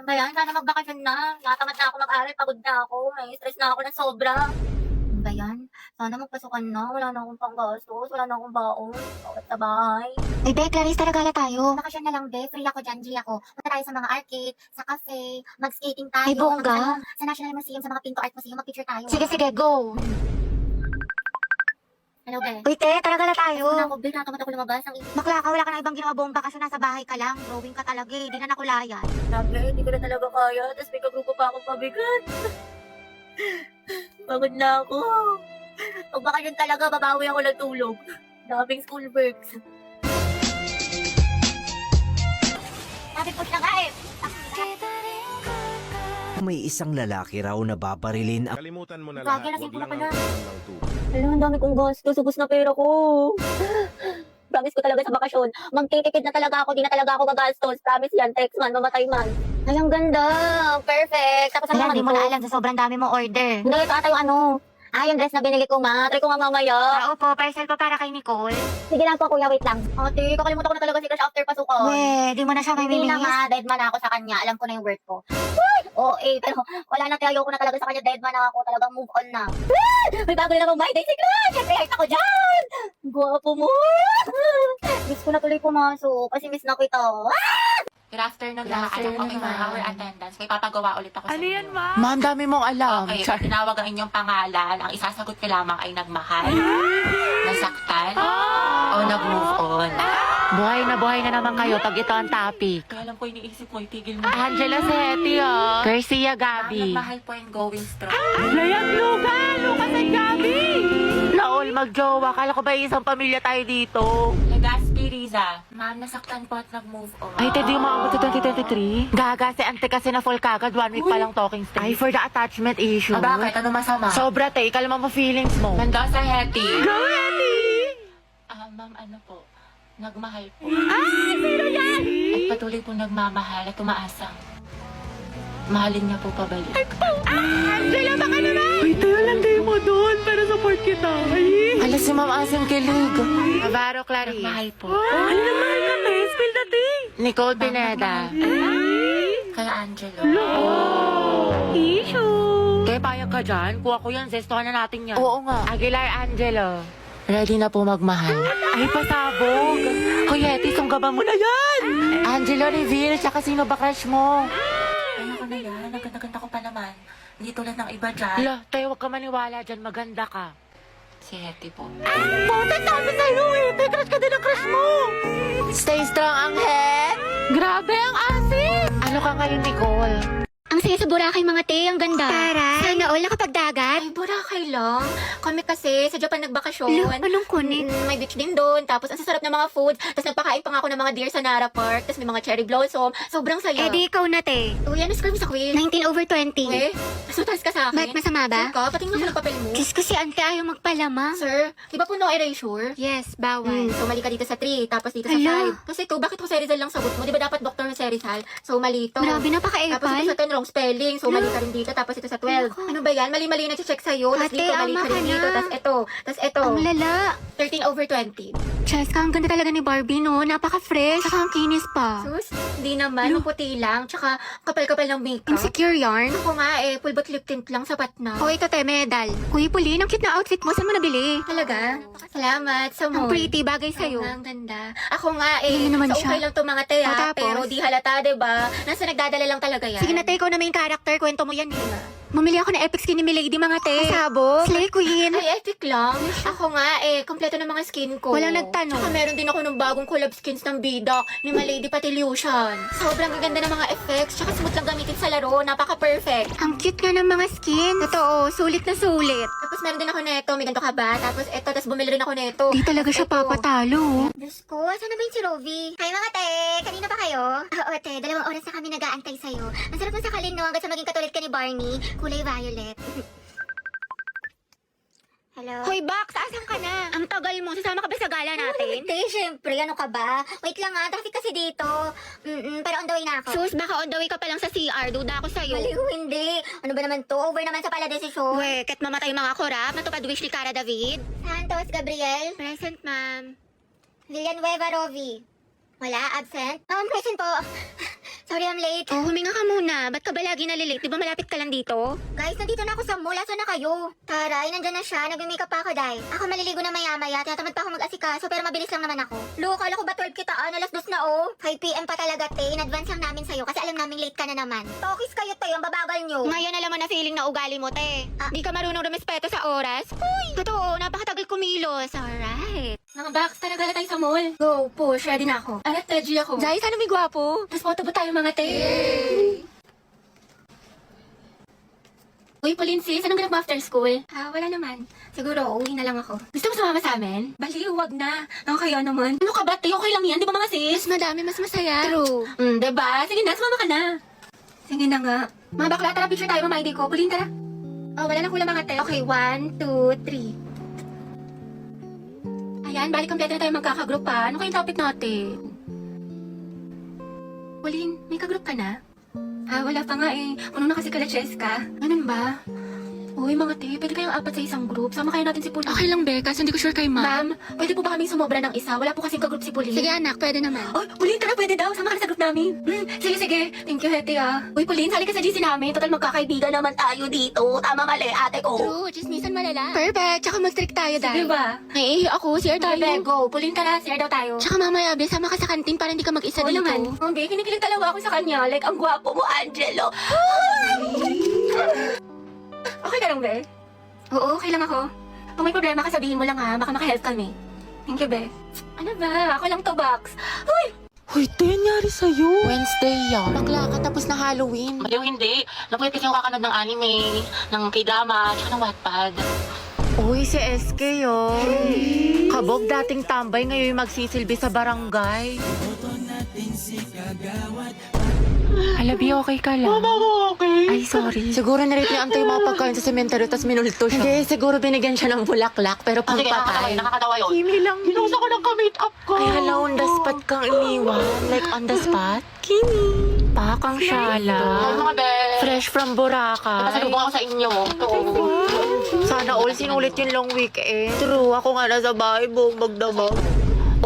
Ayan, sana magbakasyon na. Natamad na ako mag-aral, pagod na ako. May stress na ako ng sobra. Ano ba yan? Sana magpasukan na. Wala na akong panggastos. Wala na akong baon. Bawat sa bahay. Ay, Be, Clarice, talaga tayo. Bakasyon na lang, Be. Free ako dyan, G ako. Punta tayo sa mga arcade, sa cafe, mag-skating tayo. Ay, bongga. Sa National Museum, sa mga Pinto Art Museum, mag-picture tayo. Sige, sige, go. Hello, Be. Uy, te, talaga tayo. Ano ako, Be? Natamad ako lumabas. Ang Bakla ka, wala ka na ibang ginawa buong bakasyon, nasa bahay ka lang. Drawing ka talaga eh, di na nakulayan. Grabe, hindi ko na talaga kaya. Tapos may kagrupo pa akong pabigat. Pagod na ako. Pag bakasyon talaga, babawi ako ng tulog. Daming school works. Sabi po siya nga eh. May isang lalaki raw na babarilin ang Kalimutan mo na Gagi, lahat. lasing Huwag ko na lang pala. ang ng tubig. Alam, ang dami kong gastos. Ubus na pera ko. Promise ko talaga sa bakasyon. Magtitipid na talaga ako. Di na talaga ako gagastos. Promise yan. Text man, mamatay man. Ay, ang ganda. Perfect. Tapos ang Wala, naman di mo ito. na alam sa sobrang dami mo order. Hindi, ito ata yung ano. Yung dress na binili ko, ma. Try ko nga mamaya. Opo, parcel ko para kay Nicole. Sige lang po, kuya. Wait lang. Ate, kakalimutan ko na talaga si Crush after pasukan. We, di mo na siya may Hindi na mimiss. nga, dead man ako sa kanya. Alam ko na yung worth ko. Oo, pero wala na tayo ko na talaga sa kanya. Dead man ako. Talagang move on na. May bago na namang my day si Crush. Siyempre, heart ako dyan. Guwapo mo. Miss ko na tuloy pumasok kasi miss na kita. Good afternoon lahat. Okay, for our attendance, may papagawa ulit ako sa inyo. Ma'am, dami mong alam. Okay, Char- tinawag ang inyong pangalan. Ang isasagot ko lamang ay nagmahal, nasaktan, o nag-move on. buhay na naman kayo pag ito ang topic. Kaya alam ko iniisip mo, itigil mo. Angela Seti, oh. Garcia Gabi. Nagmahal po and going strong. Layag Lugan! Lucas and Gabi! Laol, magjowa. Kala ko ba isang pamilya tayo dito? Legaspi Riza, ma'am, nasaktan po at nag-move on. Ay, Teddy, umaabot sa 2023? Gaga, si ante kasi na full kagad. 1 week pa lang talking stage. Ay, for the attachment issue. Ah, bakit? Ano masama? Sobra, te. Kalma mo feelings mo. Ganda sa Hetty. Go, Hetty! Ma'am, ano po? Nagmahal po. Sino yan? At patuloy po nagmamahal at umaasang. Mahalin niya po pabalik. Angela, baka naman! Uy, tayo lang tayo mo doon para support kita. Ay! Alas si Ma'am Asim kilig. Navarro Clarice. Nagmahal po. Ano na mahal ka, te? Spill the tea. Nicole Pineda. Kaya Angelo. Issue. Kaya payag ka dyan? Kuha ko yan. Zestohan na natin yan. Oo nga. Aguilar Angelo. Ready na po magmahal. Ay, pasabog. Hoy, Eti, sunggaban mo na yan. Angelo reveal. Tsaka sino ba crush mo? Ano ko na yan? Ang ganda-ganda ko pa naman. Hindi tulad ng iba dyan. Hala, tayo huwag ka maniwala dyan. Maganda ka. Si Hetty po. Puta, sabi sa'yo eh. Tay, crush ka din ang crush mo. Stay strong ang head. Grabe ang asin. Ano ka ngayon, Nicole? Ang saya sa Boracay, mga te, ang ganda. Taray. Sana all nakapagdagat. Ay, Boracay lang. Kami kasi sa Japan nagbakasyon. Anong kunin? May beach din doon. Tapos, ang sasarap ng mga food. Tapos, nagpakain pa nga ako ng mga deer sa Nara Park. Tapos, may mga cherry blossom. Sobrang saya. Eh di ikaw na, te. Uy, ano score mo sa quiz? 19/20. Eh, mas mataas ka sa akin. Ba't masama ba? Sir ka, patingin ako ng papel mo. Diyos ko si ante ayaw magpalama. Sir, di ba po no erasure? Yes, bawal. So, mali ka dito sa 3, tapos dito sa Hala. 5. Kasi ito, bakit Jose Rizal lang sagot mo? Di ba dapat Dr. Jose Rizal? So, mali ito. Grabe, Tapos napaka-epal. ito sa 10, wrong spelling. So, mali ka rin dito. Tapos ito sa 12. Ano ba yan? Mali-mali na check sa'yo. Tapos Ate, dito, mali ama ka rin ka dito. na. Tapos ito. Tapos ito. Ang lala. 13/20. Cheska, ang ganda talaga ni Barbie, no? Napaka-fresh. Saka ang kinis pa. Sus, hindi naman. Maputi lang. Tsaka, kapal-kapal ng makeup. Insecure yarn. Ako nga eh, full bot lip tint lang, sapat na. O, ito te, medal. Kuya Pauline, ang cute na outfit mo. Saan mo nabili? Talaga? Salamat. Sa Ang mall. pretty, bagay sa'yo. Ang ganda. Ako nga eh, Hindi naman sa siya. okay lang to mga te O, ah, tapos? pero di halata, diba? Nasa nagdadala lang talaga yan. Sige na te, ikaw na main character. Kwento mo yan, eh. Bumili ako ng epic skin ni Milady, mga te. Pasabog. Slay Queen. Ay, epic lang. Ako nga eh, kompleto ng mga skin ko. Walang nagtanong. Tsaka meron din ako ng bagong collab skins ng bida ni Malady Patilution. Sobrang gaganda ng mga effects, tsaka smooth lang gamitin sa laro, napaka-perfect. Ang cute nga ng mga skin. Totoo, sulit na sulit. Tapos meron din ako neto, may ganito ka ba? Tapos eto, tapos bumili rin ako neto. Di talaga siya Ito. papatalo. Diyos ko, saan na ba yung si Rovi? Hi mga te, kanina pa kayo? Oo te, 2 oras na kami nag-aantay sa'yo. Ang sarap ng sakalin no, hanggang sa maging katulad ka ni Barney, kulay violet. Hello? Hoy, Box, asan ka na? Ang tagal mo. Sasama ka ba sa gala natin? Te, syempre, ano ka ba? Wait lang nga, traffic kasi dito. Pero on the way na ako. Sus, baka on the way ka pa lang sa CR. Duda ako sa'yo. Maliw, hindi. Ano ba naman to? Over naman sa pala desisyon. We, ket mamatay mga korap. Natupad wish ni Cara David. Santos, Gabriel. Present, ma'am. Villanueva, Rovi. Wala, absent? Present po. Sorry, I'm late. Oh, huminga ka muna. Ba't ka ba lagi nalilate? Di ba malapit ka lang dito? Guys, nandito na ako sa mall. Asan na kayo? Taray, nandyan na siya. Nag-makeup pa ako, Day. Ako maliligo na maya-maya. Tinatamad pa ako mag-asikaso, pero mabilis lang naman ako. Lo, kala ko ba 12 kitaan? Alas 2 na, oh. 5 p.m. pa talaga, te. In advance lang namin sa'yo kasi alam namin late ka na naman. Tokis kayo, te. Ang babagal nyo. Ngayon alam mo na feeling na ugali mo, te. Di ka marunong rumespeto sa oras. Uy, totoo. Napakatagal kumilos. Alright. Mga Bax, talaga na tayo sa mall. Go, push. Ready na ako. Alat, Teji ako. Jai, sana may gwapo. Tapos photo ba tayo mga te? Uy, Pauline sis, anong ganap mo after school? Wala naman. Siguro, uwi na lang ako. Gusto mo sumama sa amin? Bali, huwag na. Nakakaya naman. Ano ka ba, te? Okay lang yan, di ba mga sis? Mas madami, mas masaya. True. Diba? Sige na, sumama ka na. Sige na nga. Mga bakla, tara, picture tayo, mama ID ko. Pauline, tara. Wala nang kulang mga te. Okay, 1, 2, 3. Ayan, bali kompleto na tayo magkakagroup pa. Ano kayong topic natin? Pauline, may kagroup ka na? Wala pa nga eh. Puno na kasi kala Cheska. Ganun ba? Uy, mga te, pwede kayong apat sa isang group. Sama kayo natin si Pauline. Okay lang, Be. Kaso hindi ko sure kay Ma'am, pwede po ba kaming sumobra ng isa? Wala po kasing kagroup si Pauline. Sige, anak. Pwede naman. Oh, Pauline, tara, pwede daw. Sama ka na sa group namin. Sige, sige. Thank you, Hete, ah. Uy, Pauline, sali ka sa GC namin. Total, magkakaibigan naman tayo dito. Tama mali, ate ko. True. Chismisan malala. Perfect. Tsaka mag-trick tayo, Sige Dai. ba? Naiihi ako. CR tayo. Bebe, go. Pauline, tara. Share daw tayo. Tsaka mamaya, Be, sama ka sa kantin para hindi ka mag-isa Oo dito. naman. Be, kinikilig talaga ako sa kanya. Like, ang gwapo mo, Angelo. Okay ka lang, Be? Oo, okay lang ako. Kung may problema ka, sabihin mo lang ha. Baka makahelp kami. Thank you, Be. Ano ba? Ako lang to, Box. Uy! Hoy, te, nangyari sa'yo? Wednesday yan. Bakla ka, tapos na Halloween. Baliw hindi. Napuyat kasi ako kakanood ng anime, ng k-drama, tsaka ng Wattpad. Uy, si SK yun. Kabog dating tambay, ngayon magsisilbi sa barangay. Alabi, okay ka lang? Okay. Ay, sorry. Siguro narito niya antay yung mga pagkain sa sementeryo tapos minulto siya. Hindi, siguro binigyan siya ng bulaklak pero Sige, pampatay. nakakatawa yun. Kimi lang. Pinusa ko ng ka-makeup ko. Ay, hala, on the spot kang iniwan. Like, on the spot? Kimi. Pakang Ay, syala. mga Be. Fresh from Boracay. Pasalubong ako sa inyo. Sana all sinulit yung long weekend. True, ako nga nasa bahay, buong magdamag.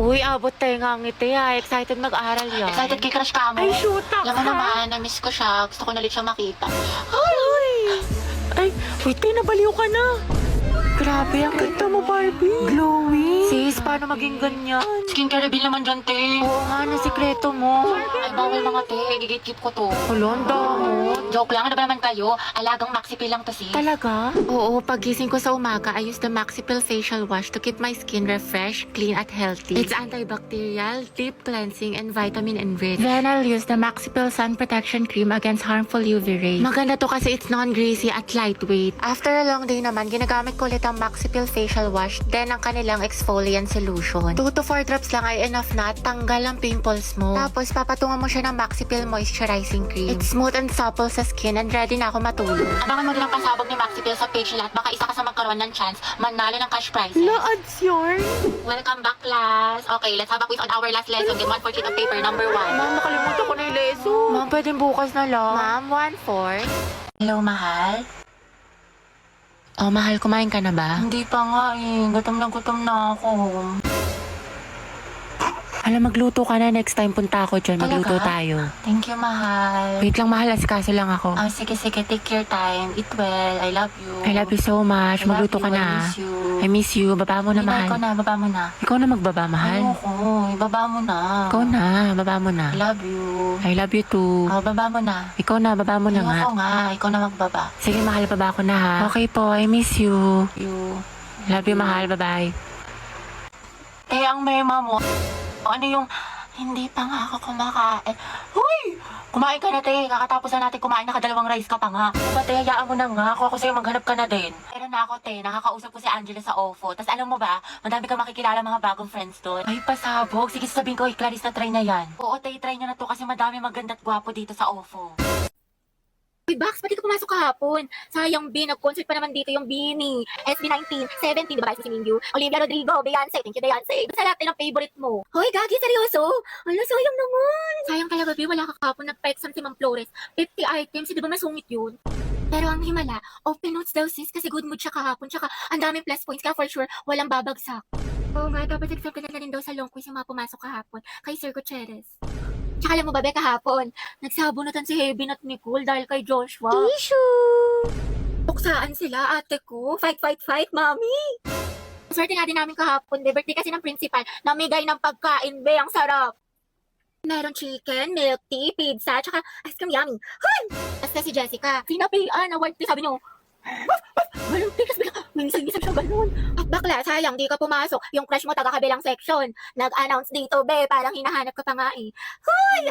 Uy, abot tayo nga ngiti ha. Excited mag-aral yan. Excited kay crush ka mo. Ay, shoot up, Alam mo ha? naman, na-miss ko siya. Gusto ko na ulit siya makita. Ay, wait, nabaliw ka na. Grabe, ang ganda mo, Barbie. Glowing. Sis, paano maging ganyan? Skincare reveal naman dyan, te. Oo nga, na sikreto mo. Ay, bawal mga te. Gigit-keep ko to. Kulon, damot. Joke lang. Ano ba naman kayo? Alagang maxipil lang to, sis. Talaga? Oo, pagising ko sa umaga, I use the Maxipil Facial Wash to keep my skin refreshed, clean, at healthy. It's antibacterial, deep cleansing, and vitamin enriched. Then I'll use the Maxipil Sun Protection Cream against harmful UV rays. Maganda to kasi it's non-greasy at lightweight. After a long day naman, ginagamit ko ulit ang Maxipil Facial Wash, then ang kanilang exfoliant solution. 2 to 4 drops lang ay enough na at tanggal ang pimples mo. Tapos papatungan mo siya ng Maxipil Moisturizing Cream. It's smooth and supple sa skin and ready na ako matulog. Abangan mo din ang pasabog ni Maxipil sa page nila at baka isa ka sa magkaroon ng chance manalo ng cash prizes. Ads yarn? Welcome back, class. Okay, let's have a quiz on our last lesson. Get 1 for sheet of paper, number 1. Ma'am, nakalimutan ko na yung leso. Ma'am, pwedeng bukas na lang. Ma'am, 1/4. Hello, mahal. Oh, mahal, kumain ka na ba? Hindi pa nga eh. Gutom na ako. Alam, magluto ka na. Next time punta ako dyan. Magluto Talaga? tayo. Thank you, mahal. Wait lang, mahal. Asikaso lang ako. Sige, sige. Take your time. Eat well. I love you. I love you so much. I love Magluto you. ka na. I miss you. I miss you. Baba mo na, Hindi na, mahal. ikaw na. Baba mo na. Ikaw na magbaba, mahal. Ayoko. Ibaba mo na. Ikaw na. Baba mo na. I love you. I love you too. Oh, baba mo na. Ikaw na. Baba mo na nga. Ayoko nga. Ikaw na magbaba. Sige, mahal. Baba ko na ha. Okay po. I miss you. You. Love you, mahal. Bye-bye. Ang mema mo. Ano yung... Hindi pa nga ako kumakain. Huy! Kumain ka na, te. Kakatapos na natin kumain, nakadalawang rice ka pa nga. Diba, te, hayaan mo na nga. Ako sa'yo, maghanap ka na din. Pero na ako, te. Nakakausap ko si Angela sa OFO. Tapos alam mo ba, madami kang makikilala mga bagong friends doon. Ay, pasabog. Sige, sabihin ko, Clarice, na try na yan. Oo, te, try nyo na to kasi madami maganda at gwapo dito sa OFO. Uy, Bax, pati ka pumasok kahapon. Sayang, B, nag-concert pa naman dito yung B ni SB19, 17, di ba, si Mingyu? Olivia Rodrigo, Beyonce, thank you, Beyonce. Sa lahat ng favorite mo. Hoy, Gagi, seryoso? Ano, sayang naman. Sayang talaga, B, wala ka kahapon, nagpa-exam si Ma'am Flores. 50 items, di ba masungit yun? Pero ang himala, open notes daw sis kasi good mood siya kahapon, tsaka ang daming plus points, kaya for sure, walang babagsak. Oo nga, dapat accepted na rin daw sa long quiz yung mga pumasok kahapon kay Sir Gutierrez. Tsaka alam mo ba, Be, kahapon, nagsabunutan si Heaven at Nicole dahil kay Joshua. Issue! Tuksaan sila, ate ko. Fight, fight, fight, mami! Swerte nga din namin kahapon, Be. Birthday kasi ng principal. Namigay ng pagkain, Be. Ang sarap. Meron chicken, milk tea, pizza, tsaka ice cream yummy. Hoy! Basta si Jessica, sinapian, award tea, sabi niyo. Milk tea, kasi minsan-minsan siya ganun. At bakla, sayang, di ka pumasok. Yung crush mo taga-kabilang section. Nag-announce dito, Be. Parang hinahanap ka pa nga eh. Hoy!